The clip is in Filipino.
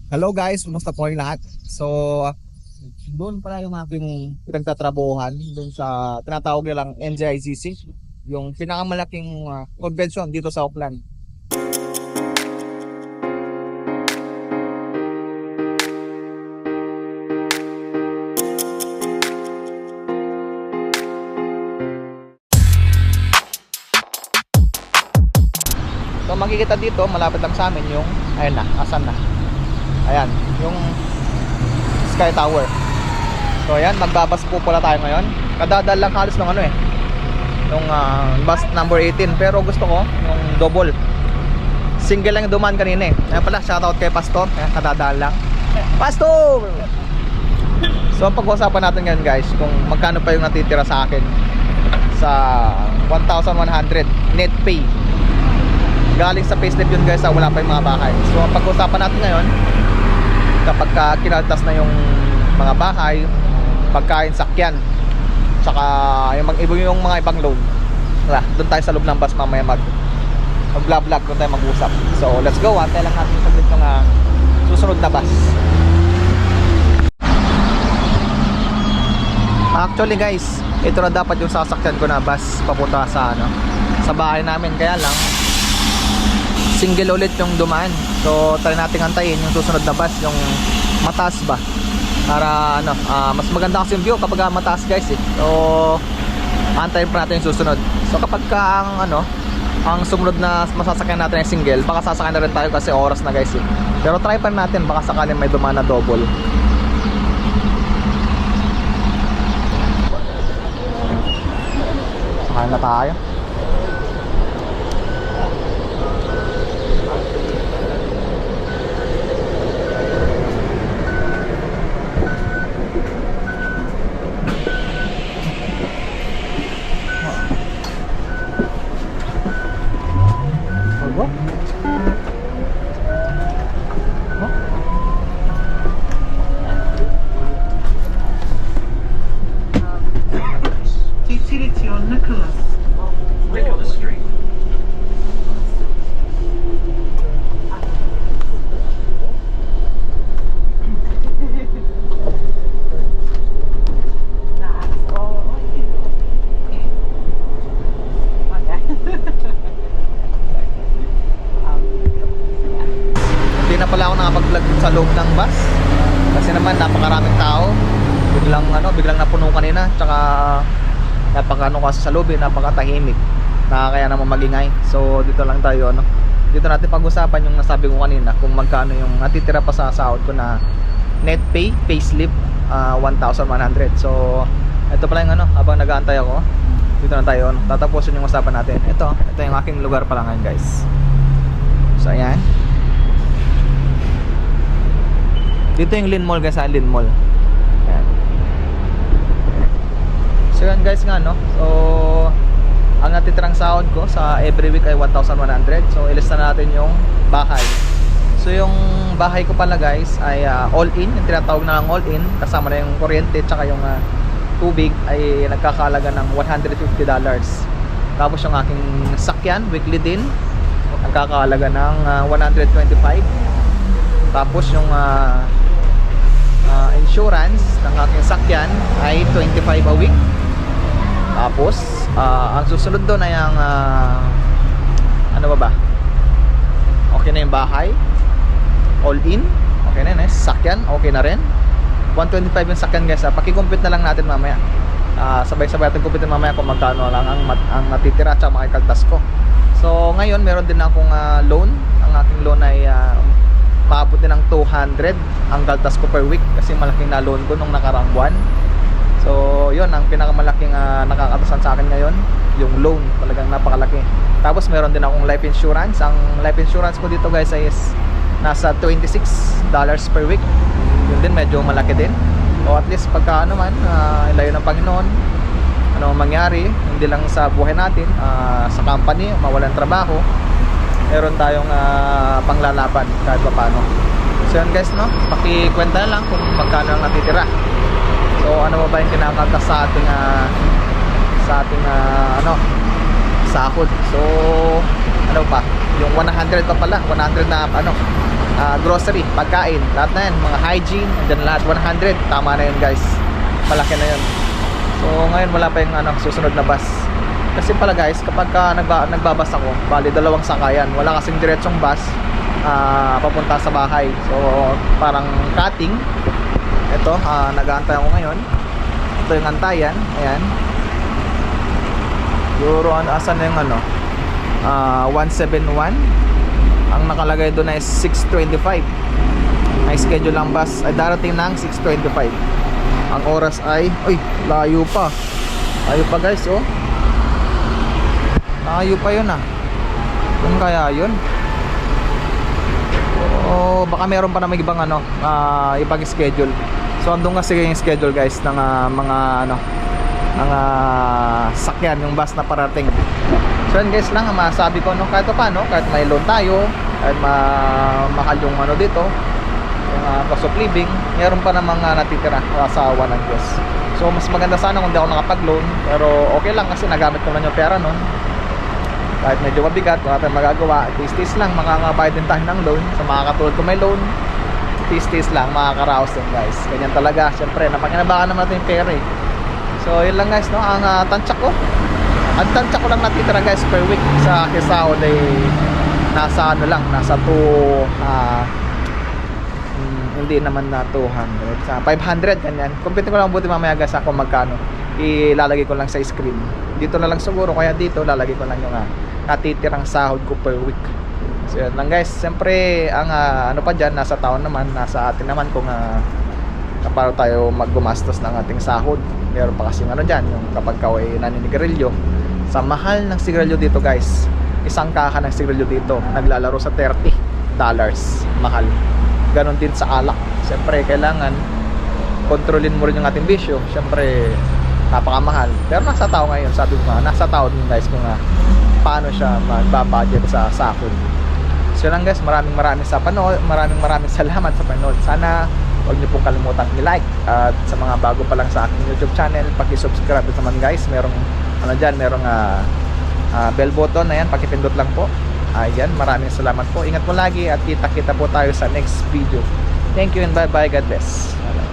Hello guys, kumusta po yung lahat? So, doon pala yung aking pinagtatrabuhan doon sa tinatawag nilang NJICC, yung pinakamalaking convention dito sa Auckland. So makikita dito, malapit lang sa amin yung, ayun na, asan na? Ayan, yung Sky Tower. So ayan, magbabas po pala tayo ngayon. Kadadal lang halos ng ano nung bus number 18. Pero gusto ko yung double. Single lang yung dumaan kanina eh. Ayan pala, shoutout kay Pastor. Ayan, kadadal lang. Pastor! So ang pag-uusapan natin ngayon guys, kung magkano pa yung natitira sa akin sa 1,100 net pay. Galing sa payslip yun guys, wala pa yung mga bahay. So ang pag-uusapan natin ngayon, kapag kinaltas na yung mga bahay, pagkain, sakyan, tsaka yung mga ibang loan, doon tayo sa loob ng bus mamaya mag-vlog, doon tayo mag-usap. So let's go, antay lang natin saglit yung susunod na bus. Actually guys, ito na dapat yung sasakyan ko na bus papunta sa bahay namin, kaya lang single ulit yung dumaan. So try nating antayin yung susunod na bus, yung mataas ba, para mas maganda kasi yung view kapag mataas guys eh. So antayin pa natin yung susunod. So kapag ang sumunod na masasakyan natin yung single, baka sasakyan na rin tayo kasi oras na guys eh. Pero try pa natin, baka sakaling may dumaan na double. Sakayan na tayo. Titirition Nicholas. Nicholas Street. Hindi na pala ako nakapag-vlog sa loob ng bus kasi naman napakaraming tao. Biglang napuno kanina, tsaka kasi sa loob napakatahimik, kaya naman magingay. So dito lang tayo dito natin pag-usapan yung nasabi ko kanina, kung magkano yung natitira pa sa sahod ko na net payslip, 1,100. So ito pala yung habang nag-aantay ako, dito na tayo tatapusin yung usapan natin. Ito yung aking lugar pala ngayon guys. So ayan, dito yung Lin Mall guys, Lin Mall. Ayan. So yan guys so ang natitirang sahod ko sa every week ay 1,100. So ilista natin yung bahay. So yung bahay ko pala guys ay all in, yung tinatawag na lang all in, kasama na yung kuryente tsaka yung tubig, ay nagkakalaga ng $150. Tapos yung aking sakyan weekly din, nagkakalaga ng 125. Tapos yung insurance ng aking sakyan ay 25 a week. Tapos ang susunod doon ay ang okay na yung bahay, all in, okay na yun sakyan, okay na rin. 125 yung sakyan guys. Paki-compute na lang natin mamaya. Sabay-sabay natin compute mamaya kung magkano lang ang natitira at makikaltas ko. So ngayon meron din akong loan. Ang aking loan ay maabot din ng 200 ang kaltas ko per week kasi malaking na loan ko nung nakaraang buwan. So yun ang pinakamalaking nakakatasan sa akin ngayon, yung loan, talagang napakalaki. Tapos meron din akong life insurance. Ang life insurance ko dito guys ay nasa $26 per week. Yun din, medyo malaki din. So at least pagka ilayo ng Panginoon, mangyari, hindi lang sa buhay natin, sa company, mawalan trabaho, meron tayong panglalaban kahit pa paano. So yun guys, pakikwenta na lang kung magkano ang natitira. So ano ba yung kinakaltas sa ating sahod. So ano pa, yung 100 pa pala, 100 na grocery, pagkain, lahat na yan, mga hygiene, andyan lahat, 100, tama na yun guys, malaki na yun. So ngayon wala pa yung susunod na bus. Kasi pala guys, kapag nagbabas ako, bali dalawang sakayan, wala kasing diretsong bus papunta sa bahay. So parang cutting. Ito, nag-aantay ako ngayon. Ito yung antayan, ayan. Euro, asan na yung 171. Ang nakalagay doon ay 6:25. May schedule ang bus ay darating ng 6:25. Ang oras ay layo pa. Layo pa guys, oh. Layo pa yun Kung kaya yun. Baka meron pa namang ibang ibang schedule. So andun kasi yung schedule guys ng mga sakyan, yung bus na parating. So yun guys lang ang masabi ko, kahit paano, kahit may loan tayo, kahit mahal yung dito, yung cost of living, meron pa namang natitira sa awa ng Diyos. So mas maganda sana kung di ako nakapag-loan, pero okay lang kasi nagamit ko na yung pera nun. Kahit medyo mabigat, wala tayong magagawa, tis-tis lang, makakabayad din tayo ng loan. Sa mga katulad ko may loan, tis-tis lang, makakaraos din guys. Ganyan talaga, syempre, napakinabakan naman natin yung pera eh. So yun lang guys, ang tansya ko. Ang tansya ko lang natitira guys per week sa aking sahod ay nasa nasa hindi naman na 200, sa 500 ganyan. Kumpitin ko lang buti mamaya guys kung magkano. Ilalagay ko lang sa screen. Dito na lang siguro, kaya dito lalagay ko lang yung natitirang sahod ko per week. So yun lang guys. Siyempre ang pa dyan, nasa taon naman, nasa atin naman kung paano tayo maggumastos ng ating sahod. Meron pa kasi dyan, yung kapag ka ay naninigarilyo. Sa mahal ng sigarilyo dito guys, isang kaka ng sigarilyo dito naglalaro sa $30. Mahal. Ganon din sa alak. Siyempre kailangan kontrolin mo rin yung ating bisyo. Siyempre napakamahal. Pero nasa tao ngayon, sabi ko nasa tao din guys kung paano siya magbabudget sa sahod. So lang guys, maraming sa panood, maraming salamat sa panood. Sana huwag niyo pong kalimutan i-like, at sa mga bago pa lang sa aking YouTube channel, paki-subscribe naman guys. Merong merong bell button na yan, paki-pindot lang po. Ayan, maraming salamat po. Ingat po lagi at kita-kita po tayo sa next video. Thank you and bye-bye. God bless. Bye-bye.